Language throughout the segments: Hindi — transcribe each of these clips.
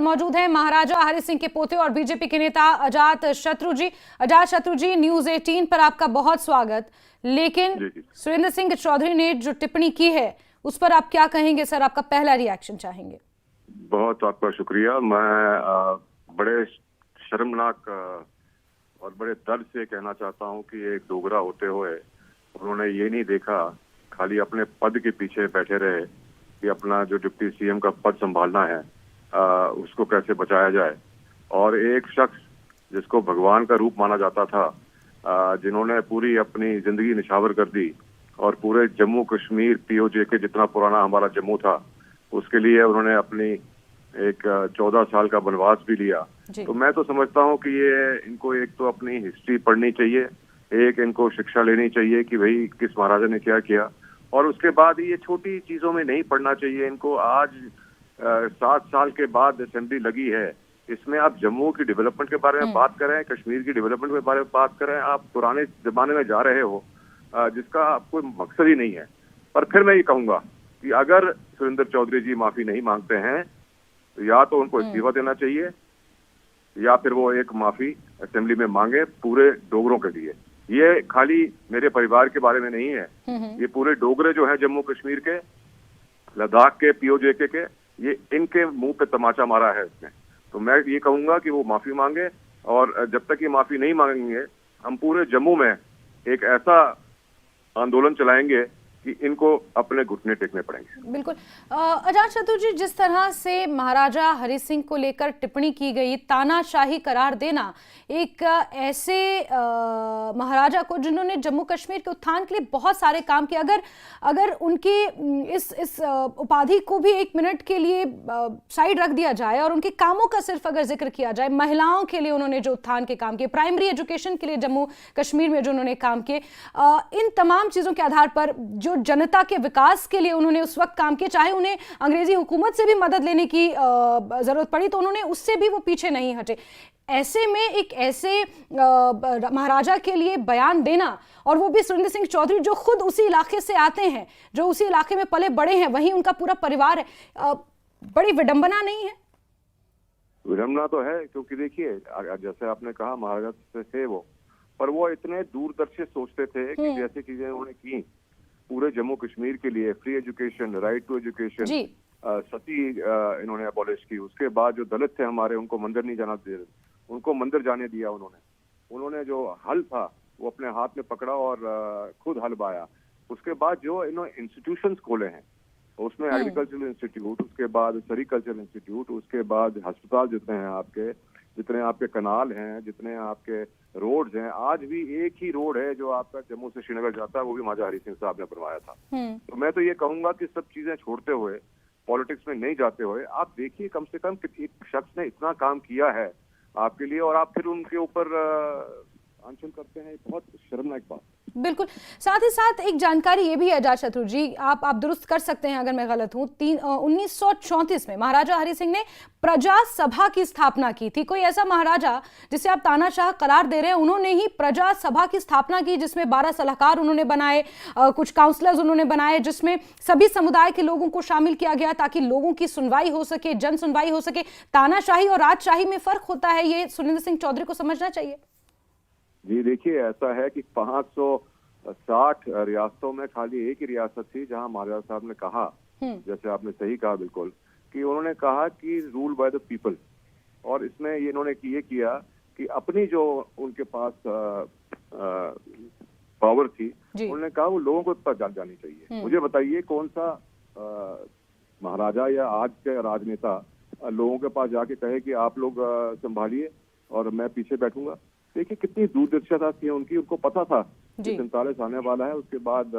मौजूद हैं महाराजा हरि सिंह के पोते और बीजेपी के नेता अजात शत्रु जी। अजात शत्रु जी, न्यूज 18 पर आपका बहुत स्वागत। लेकिन सुरेंद्र सिंह चौधरी ने जो टिप्पणी की है उस पर आप क्या कहेंगे सर? आपका पहला रिएक्शन चाहेंगे। बहुत आपका शुक्रिया। मैं बड़े शर्मनाक और बड़े दर्द से कहना चाहता हूं कि एक डोगरा होते हुए उन्होंने ये नहीं देखा, खाली अपने पद के पीछे बैठे रहे कि अपना जो डिप्टी सीएम का पद संभालना है उसको कैसे बचाया जाए। और एक शख्स जिसको भगवान का रूप माना जाता था, जिन्होंने पूरी अपनी जिंदगी निछावर कर दी और पूरे जम्मू कश्मीर पीओजे के जितना पुराना हमारा जम्मू था उसके लिए उन्होंने अपनी एक 14 साल का वनवास भी लिया। तो मैं तो समझता हूं कि ये इनको एक तो अपनी हिस्ट्री पढ़नी चाहिए, एक इनको शिक्षा लेनी चाहिए कि भाई किस महाराजा ने क्या किया, और उसके बाद ये छोटी चीजों में नहीं पढ़ना चाहिए इनको। आज 7 साल के बाद असेंबली लगी है, इसमें आप जम्मू की डेवलपमेंट के बारे में बात करें, कश्मीर की डेवलपमेंट के बारे में बात करें। आप पुराने जमाने में जा रहे हो जिसका कोई मकसद ही नहीं है। पर फिर मैं ये कहूंगा कि अगर सुरेंद्र चौधरी जी माफी नहीं मांगते हैं तो या तो उनको इस्तीफा देना चाहिए या फिर वो एक माफी असेंबली में मांगे पूरे डोगरों के लिए। ये खाली मेरे परिवार के बारे में नहीं है, ये पूरे डोगरे जो है जम्मू कश्मीर के, लद्दाख के, पीओजे के, ये इनके मुंह पे तमाचा मारा है इसने। तो मैं ये कहूंगा कि वो माफी मांगे, और जब तक ये माफी नहीं मांगेंगे हम पूरे जम्मू में एक ऐसा आंदोलन चलाएंगे कि इनको अपने घुटने टेकने पड़ेंगे। बिल्कुल। अजात शत्रु जी, जिस तरह से महाराजा हरि सिंह को लेकर टिप्पणी की गई, तानाशाही करार देना एक ऐसे महाराजा को जिन्होंने जम्मू कश्मीर के उत्थान के लिए बहुत सारे काम किए, अगर उनकी इस उपाधि को भी एक मिनट के लिए साइड रख दिया जाए और उनके कामों का सिर्फ अगर जिक्र किया जाए, महिलाओं के लिए उन्होंने जो उत्थान के काम किए, प्राइमरी एजुकेशन के लिए जम्मू कश्मीर में जो उन्होंने काम किए, इन तमाम चीजों के आधार पर जो जनता के विकास के लिए उन्होंने उस वक्त काम किए, चाहे उन्हें अंग्रेजी हुकूमत से भी मदद लेने की जरूरत पड़ी तो उन्होंने उससे भी वो पीछे नहीं हटे। ऐसे में एक ऐसे महाराजा के लिए बयान देना, और वो भी सुरेंद्र सिंह चौधरी जो खुद उसी इलाके से आते हैं, जो उसी इलाके में पले बड़े हैं, वहीं उनका पूरा परिवार है, बड़ी विडंबना नहीं है? विडंबना तो है, क्योंकि देखिए जैसे आपने कहा महाराजा थे वो, पर वो इतने दूरदर्शी सोचते थे कि जैसे चीजें उन्होंने की पूरे जम्मू कश्मीर के लिए, free education, right to education, sati इन्होंने अबॉलिश की। उसके बाद जो दलित थे हमारे, उनको मंदिर नहीं जाना दे, उनको मंदिर जाने दिया उन्होंने जो हल था वो अपने हाथ में पकड़ा और खुद हल बाया। उसके बाद जो इन्होंने इंस्टीट्यूशंस खोले हैं, उसमें एग्रीकल्चरल इंस्टीट्यूट, उसके बाद सेरिकल्चरल इंस्टीट्यूट, उसके बाद अस्पताल जितने हैं आपके, जितने आपके कनाल हैं, जितने आपके रोड्स हैं, आज भी एक ही रोड है जो आपका जम्मू से श्रीनगर जाता है, वो भी महाराजा हरि सिंह साहब ने बनवाया था। तो मैं तो ये कहूंगा कि सब चीजें छोड़ते हुए, पॉलिटिक्स में नहीं जाते हुए, आप देखिए कम से कम एक शख्स ने इतना काम किया है आपके लिए और आप फिर उनके ऊपर अनशन करते हैं, बहुत शर्मनाक बात। बिल्कुल। साथ ही साथ एक जानकारी ये भी है अजात शत्रु जी, आप दुरुस्त कर सकते हैं अगर मैं गलत हूं, 1934 में महाराजा हरि सिंह ने प्रजा सभा की स्थापना की थी। कोई ऐसा महाराजा जिसे आप तानाशाह करार दे रहे हैं, उन्होंने ही प्रजा सभा की स्थापना की, जिसमें 12 सलाहकार उन्होंने बनाए, कुछ काउंसलर्स उन्होंने बनाए, जिसमें सभी समुदाय के लोगों को शामिल किया गया ताकि लोगों की सुनवाई हो सके, जन सुनवाई हो सके। तानाशाही और राजशाही में फर्क होता है, ये सुरेंद्र सिंह चौधरी को समझना चाहिए। जी देखिए, ऐसा है कि 560 रियासतों में खाली एक ही रियासत थी जहां महाराजा साहब ने कहा, जैसे आपने सही कहा बिल्कुल, कि उन्होंने कहा कि रूल बाय द पीपल। और इसमें ये इन्होंने ये किया कि अपनी जो उनके पास पावर थी, उन्होंने कहा वो लोगों को पता जानी चाहिए। मुझे बताइए कौन सा महाराजा या आज के राजनेता लोगों के पास जाके कहे कि आप लोग संभालिए और मैं पीछे बैठूंगा? देखिए कितनी दूरदर्शिता थी उनकी, उनको पता था कि 47 आने वाला है, उसके बाद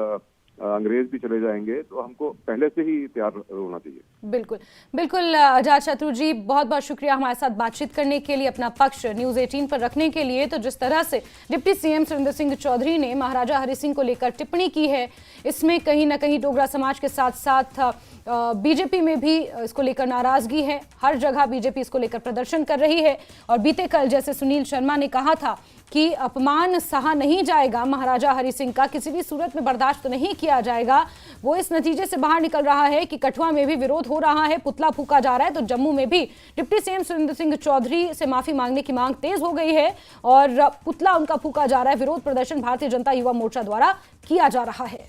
अंग्रेज भी चले जाएंगे, तो हमको पहले से ही तैयार होना चाहिए। बिल्कुल बिल्कुल। अजात शत्रु जी, बहुत बहुत शुक्रिया हमारे साथ बातचीत करने के लिए, अपना पक्ष न्यूज 18 पर रखने के लिए। तो जिस तरह से डिप्टी सीएम सुरेंद्र सिंह चौधरी ने महाराजा हरि सिंह को लेकर टिप्पणी की है, इसमें कहीं ना कहीं डोगरा समाज के साथ साथ बीजेपी में भी इसको लेकर नाराजगी है। हर जगह बीजेपी इसको लेकर प्रदर्शन कर रही है। और बीते कल जैसे सुनील शर्मा ने कहा था कि अपमान सहा नहीं जाएगा, महाराजा हरि सिंह का किसी भी सूरत में बर्दाश्त नहीं किया किया जाएगा, वो इस नतीजे से बाहर निकल रहा है कि कठुआ में भी विरोध हो रहा है, पुतला फूका जा रहा है। तो जम्मू में भी डिप्टी सीएम सुरेंद्र सिंह चौधरी से माफी मांगने की मांग तेज हो गई है और पुतला उनका फूका जा रहा है। विरोध प्रदर्शन भारतीय जनता युवा मोर्चा द्वारा किया जा रहा है।